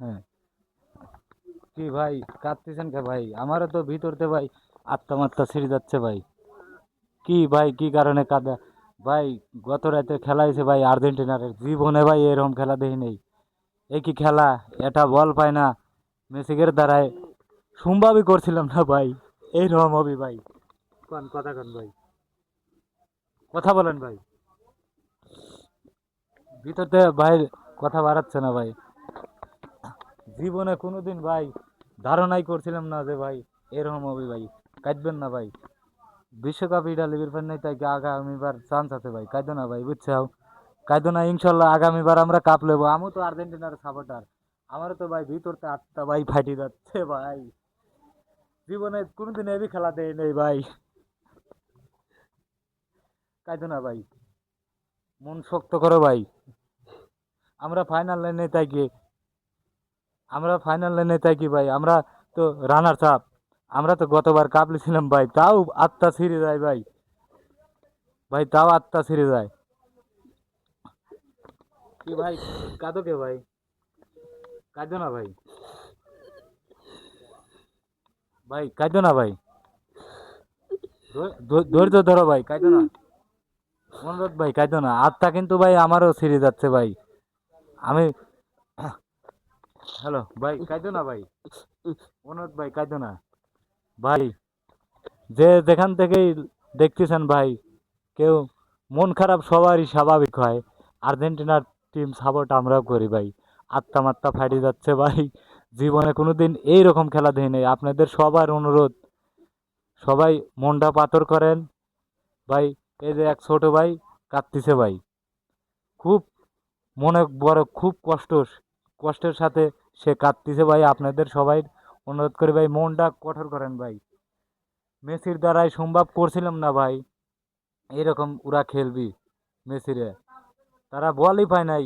হ্যাঁ, কি ভাই কাঁদতেছেন কে ভাই? আমারও তো ভিতরতে ভাই আত্মা মাত্মা ছিঁড়ে যাচ্ছে ভাই। কি ভাই কি কারণে কাঁদা? ভাই গত রাতে খেলা হয়েছে ভাই আর্জেন্টিনার, জীবনে ভাই এরকম খেলা দেখি নেই। এ কি খেলা! এটা বল পায় না, মেসিদের দ্বারাই সম্ভবই করছিলাম না ভাই। এইরকম হবে ভাই। কোন কথা কোন ভাই, কথা বলেন ভাই। ভিতরতে ভাই কথা বাড়াচ্ছে না ভাই। জীবনে কোনোদিন ভাই ধারণাই করছিলাম না যে ভাই এরকম হবে ভাই। কাঁদবেন না ভাই, বিশ্বকাপ ইটা লিবির পার নাই, তাই আগামীবার চান্স আছে ভাই। কাঁদো না ভাই, বুঝছো? কাঁদো না, ইনশাল্লাহ আগামীবার আমরা কাপ লেবো। আমিও তো আর্জেন্টিনার সাপোর্টার। আমারও তো ভাই ভিতরতে আটটা ভাই ফাটি যাচ্ছে ভাই। জীবনে কোনোদিন এবি খেলা দেয় নেই ভাই। কাঁদো না ভাই, মন শক্ত করো ভাই। আমরা ফাইনাল লাইনে তাই কি, আমরা ফাইনাল লাইনে তাই কি ভাই, আমরা তো রানার চাপ। আমরা তো গতবার কাপ লিছিলাম ভাই, তাও আত্মা ছিঁড়ে যায় ভাই। ভাই তাও আত্মা ছিঁড়ে যায়। কি ভাই, কাঁদো কে ভাই? কাঁদো না ভাই, ভাই কাঁদো না ভাই। ধৈর্য ধরো ভাই, কাঁদো না। অনুরোধ ভাই, কাঁদো না। আত্মা কিন্তু ভাই আমারও ছিঁড়ে যাচ্ছে ভাই। আমি, হ্যালো ভাই, কাঁদো না ভাই। অনুরোধ ভাই, কাঁদো না ভাই। যে যেখান থেকেই দেখতেছেন ভাই, কেউ মন খারাপ সবারই স্বাভাবিক হয়। আর্জেন্টিনার টিম সাপোর্ট আমরাও করি ভাই। আত্মা মাত্মা ফাটি যাচ্ছে ভাই। জীবনে কোনোদিন এইরকম খেলা দেখি নাই। আপনাদের সবার অনুরোধ, সবাই মনটা পাথর করেন ভাই। এই যে এক ছোট ভাই কাঁদতেছে ভাই, খুব মনে বড় খুব কষ্টের সাথে সে কাঁদতেছে ভাই। আপনাদের সবাই অনুরোধ করি ভাই, মনটা কঠোর করেন ভাই। মেসির দ্বারাই সম্ভব করছিলাম না ভাই এরকম ওরা খেলবি। মেসিরে তারা বলই পায় নাই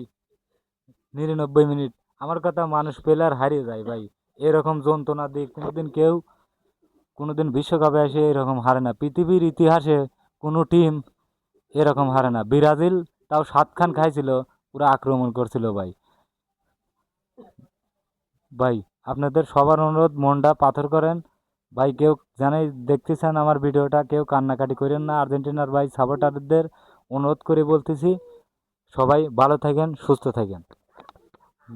99 মিনিট। আমার কথা, মানুষ প্লেয়ার হারিয়ে যায় ভাই। এরকম যন্ত্রণা দিয়ে কোনোদিন কেউ কোনোদিন বিশ্বকাপে এসে এরকম হারে না। পৃথিবীর ইতিহাসে কোনো টিম এরকম হারে না। ব্রাজিল তাও 7 খান খাইছিল, পুরো আক্রমণ করছিল ভাই। ভাই আপনাদের সবার অনুরোধ, মনটা পাথর করেন ভাই। কেউ জানাই দেখতেছেন আমার ভিডিওটা, কেউ কান্নাকাটি করেন না। আর্জেন্টিনার ভাই সাপোর্টারদের অনুরোধ করে বলতেছি, সবাই ভালো থাকেন, সুস্থ থাকেন।